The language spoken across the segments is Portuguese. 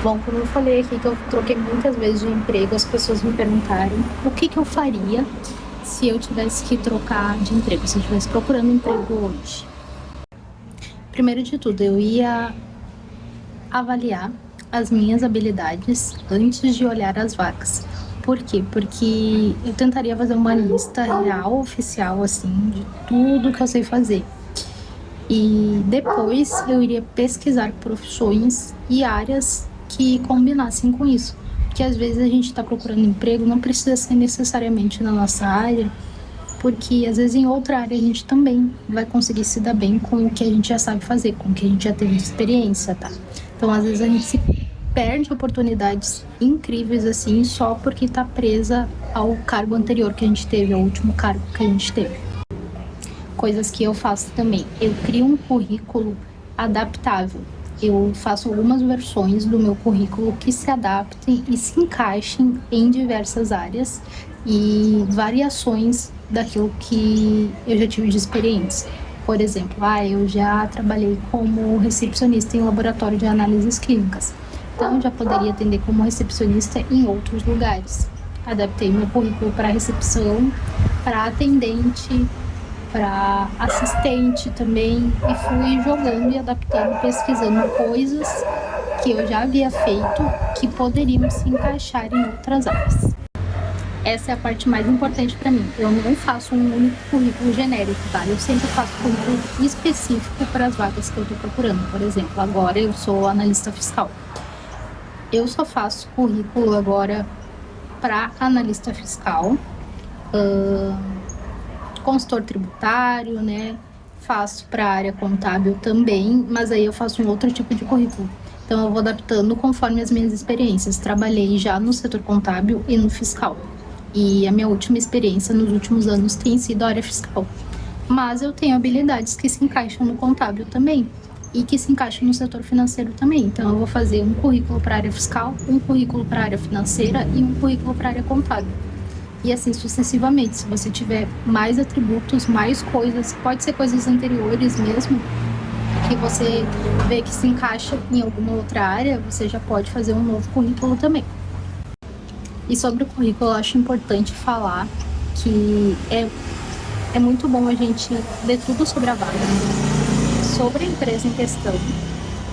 Bom, como eu falei aqui que eu troquei muitas vezes de emprego, as pessoas me perguntaram o que eu faria se eu tivesse que trocar de emprego, se eu estivesse procurando emprego hoje. Primeiro de tudo, eu ia avaliar as minhas habilidades antes de olhar as vagas. Por quê? Porque eu tentaria fazer uma lista real, oficial, assim, de tudo que eu sei fazer. E depois eu iria pesquisar profissões e áreas que combinassem com isso. Porque às vezes a gente está procurando emprego, não precisa ser necessariamente na nossa área, porque às vezes em outra área a gente também vai conseguir se dar bem com o que a gente já sabe fazer, com o que a gente já teve de experiência, tá? Então às vezes a gente se perde oportunidades incríveis assim só porque está presa ao cargo anterior que a gente teve, ao último cargo que a gente teve. Coisas que eu faço também. Eu crio um currículo adaptável. Eu faço algumas versões do meu currículo que se adaptem e se encaixem em diversas áreas e variações daquilo que eu já tive de experiência. Por exemplo, eu já trabalhei como recepcionista em um laboratório de análises clínicas. Então, já poderia atender como recepcionista em outros lugares. Adaptei meu currículo para recepção, para atendente, para assistente também, e fui jogando e adaptando, pesquisando coisas que eu já havia feito que poderiam se encaixar em outras áreas. Essa é a parte mais importante para mim. Eu não faço um único currículo genérico, tá? Eu sempre faço currículo específico para as vagas que eu estou procurando. Por exemplo, agora eu sou analista fiscal. Eu só faço currículo agora para analista fiscal, consultor tributário, né? Faço para a área contábil também, mas aí eu faço um outro tipo de currículo. Então eu vou adaptando conforme as minhas experiências. Trabalhei já no setor contábil e no fiscal. E a minha última experiência nos últimos anos tem sido a área fiscal. Mas eu tenho habilidades que se encaixam no contábil também e que se encaixam no setor financeiro também. Então eu vou fazer um currículo para a área fiscal, um currículo para a área financeira e um currículo para a área contábil. E assim sucessivamente. Se você tiver mais atributos, mais coisas, pode ser coisas anteriores mesmo, que você vê que se encaixa em alguma outra área, você já pode fazer um novo currículo também. E sobre o currículo, eu acho importante falar que é muito bom a gente ler tudo sobre a vaga, sobre a empresa em questão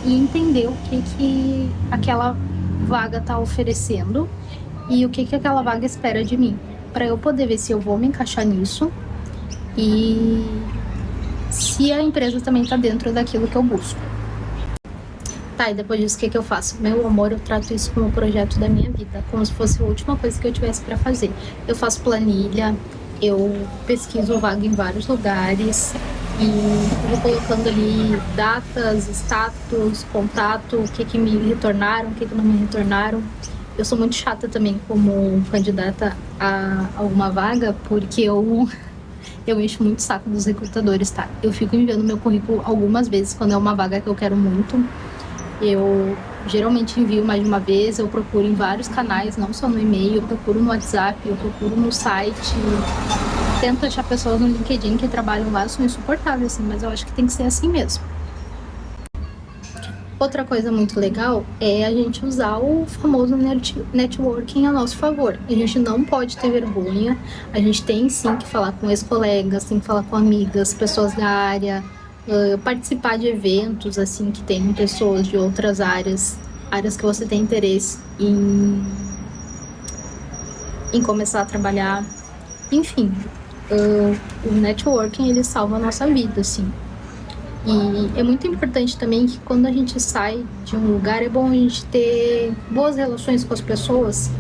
e entender o que aquela vaga está oferecendo e o que aquela vaga espera de mim, para eu poder ver se eu vou me encaixar nisso e se a empresa também está dentro daquilo que eu busco. Tá, e depois disso, o que eu faço? Meu amor, eu trato isso como um projeto da minha vida, como se fosse a última coisa que eu tivesse para fazer. Eu faço planilha, eu pesquiso vaga em vários lugares e vou colocando ali datas, status, contato, o que me retornaram, o que não me retornaram. Eu sou muito chata também como candidata a alguma vaga, porque eu encho muito o saco dos recrutadores, tá? Eu fico enviando meu currículo algumas vezes quando é uma vaga que eu quero muito. Eu geralmente envio mais de uma vez, eu procuro em vários canais, não só no e-mail, eu procuro no WhatsApp, eu procuro no site, tento achar pessoas no LinkedIn que trabalham lá, eu sou insuportável, assim, mas eu acho que tem que ser assim mesmo. Outra coisa muito legal é a gente usar o famoso networking a nosso favor. A gente não pode ter vergonha, a gente tem sim que falar com ex-colegas, tem que falar com amigas, pessoas da área, participar de eventos assim que tem pessoas de outras áreas que você tem interesse em começar a trabalhar. Enfim, o networking ele salva a nossa vida, assim. E é muito importante também que quando a gente sai de um lugar, é bom a gente ter boas relações com as pessoas.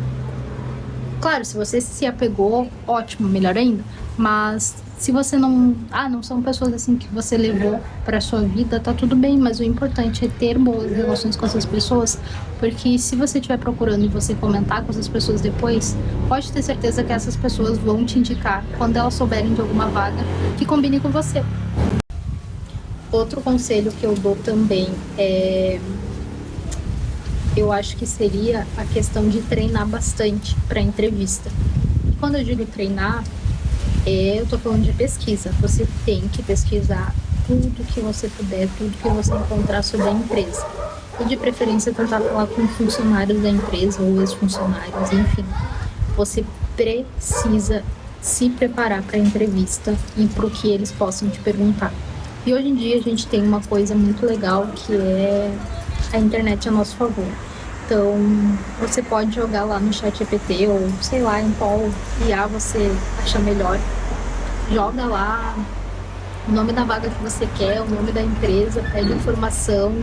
Claro, se você se apegou, ótimo, melhor ainda. Mas se você não são pessoas assim que você levou para sua vida, tá tudo bem. Mas o importante é ter boas relações com essas pessoas, porque se você estiver procurando e você comentar com essas pessoas depois, pode ter certeza que essas pessoas vão te indicar quando elas souberem de alguma vaga que combine com você. Outro conselho que eu dou também eu acho que seria a questão de treinar bastante para entrevista. E quando eu digo treinar, eu tô falando de pesquisa. Você tem que pesquisar tudo que você puder, tudo que você encontrar sobre a empresa. e de preferência tentar falar com funcionários da empresa ou ex-funcionários, enfim. Você precisa se preparar para a entrevista e para o que eles possam te perguntar. E hoje em dia a gente tem uma coisa muito legal que é a internet a nosso favor. Então, você pode jogar lá no ChatGPT ou sei lá em qual IA você achar melhor. Joga lá o nome da vaga que você quer, o nome da empresa, pede informação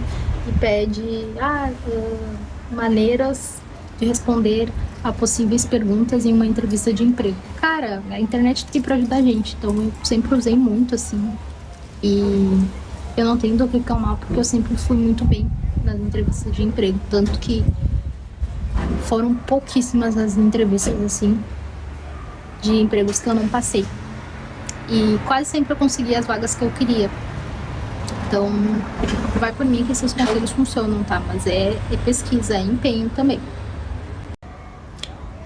e pede maneiras de responder a possíveis perguntas em uma entrevista de emprego. Cara, a internet tem para ajudar a gente, então eu sempre usei muito assim. E eu não tenho do que reclamar porque eu sempre fui muito bem nas entrevistas de emprego, tanto que foram pouquíssimas as entrevistas assim de empregos que eu não passei. E quase sempre eu consegui as vagas que eu queria. Então, vai por mim que esses conselhos funcionam, tá? Mas é pesquisa, é empenho também.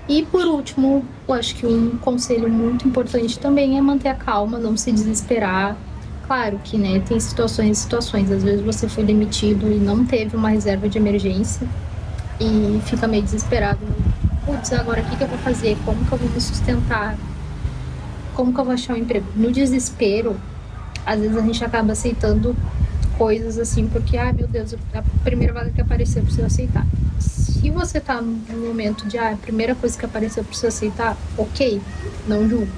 E por último, eu acho que um conselho muito importante também é manter a calma, não se desesperar. Claro que, né, tem situações e situações. Às vezes você foi demitido e não teve uma reserva de emergência e fica meio desesperado. Putz, agora o que eu vou fazer? Como que eu vou me sustentar? Como que eu vou achar um emprego? No desespero, às vezes a gente acaba aceitando coisas assim, porque, meu Deus, a primeira vaga que apareceu eu preciso aceitar. Se você tá no momento de, a primeira coisa que apareceu eu preciso aceitar, ok, não julgo.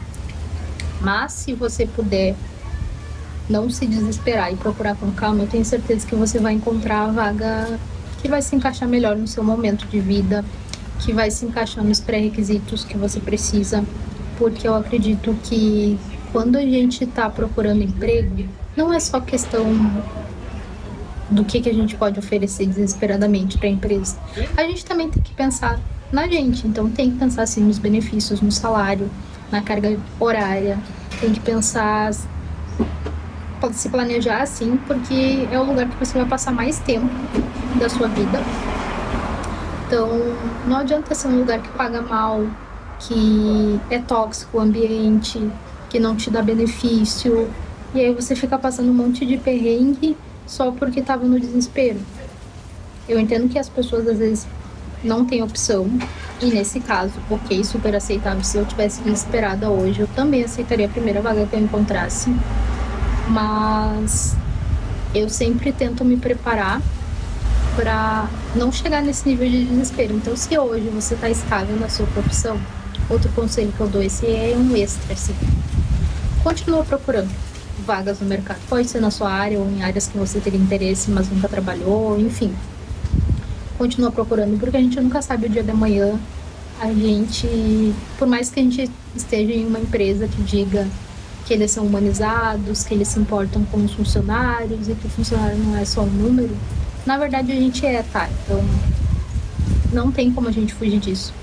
Mas se você puder não se desesperar e procurar com calma, eu tenho certeza que você vai encontrar a vaga que vai se encaixar melhor no seu momento de vida, que vai se encaixar nos pré-requisitos que você precisa, porque eu acredito que quando a gente está procurando emprego, não é só questão do que a gente pode oferecer desesperadamente para a empresa. A gente também tem que pensar na gente, então tem que pensar assim nos benefícios, no salário, na carga horária, tem que pensar, pode se planejar assim, porque é o lugar que você vai passar mais tempo da sua vida. Então, não adianta ser um lugar que paga mal, que é tóxico o ambiente, que não te dá benefício, e aí você fica passando um monte de perrengue só porque estava no desespero. Eu entendo que as pessoas às vezes não têm opção, e nesse caso, ok, super aceitável. Se eu tivesse desesperada hoje, eu também aceitaria a primeira vaga que eu encontrasse, mas eu sempre tento me preparar para não chegar nesse nível de desespero. Então, se hoje você está estável na sua profissão, outro conselho que eu dou, esse é um extra, assim, continua procurando vagas no mercado. Pode ser na sua área ou em áreas que você teria interesse, mas nunca trabalhou, enfim. Continua procurando, porque a gente nunca sabe o dia de amanhã. A gente, por mais que a gente esteja em uma empresa que diga que eles são humanizados, que eles se importam com os funcionários e que o funcionário não é só um número, na verdade a gente tá? Então, não tem como a gente fugir disso.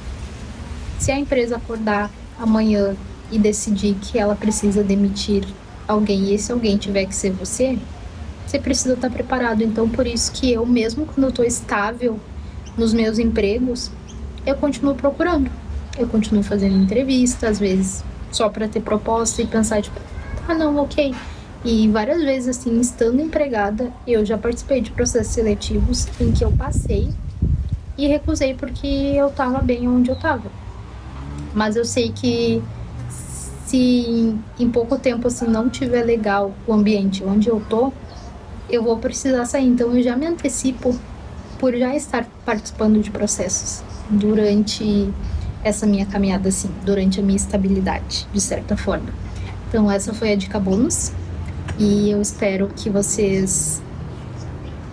Se a empresa acordar amanhã e decidir que ela precisa demitir alguém e esse alguém tiver que ser você, você precisa estar preparado. Então, por isso que eu, mesmo quando eu estou estável nos meus empregos, eu continuo procurando. Eu continuo fazendo entrevista, às vezes só para ter proposta e pensar, tipo, não, ok. E várias vezes, assim, estando empregada, eu já participei de processos seletivos em que eu passei e recusei porque eu tava bem onde eu tava. Mas eu sei que se em pouco tempo, assim, não tiver legal o ambiente onde eu tô, eu vou precisar sair. Então, eu já me antecipo por já estar participando de processos durante essa minha caminhada, assim, durante a minha estabilidade, de certa forma. Então, essa foi a dica bônus. E eu espero que vocês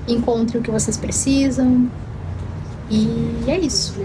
encontrem o que vocês precisam. E é isso.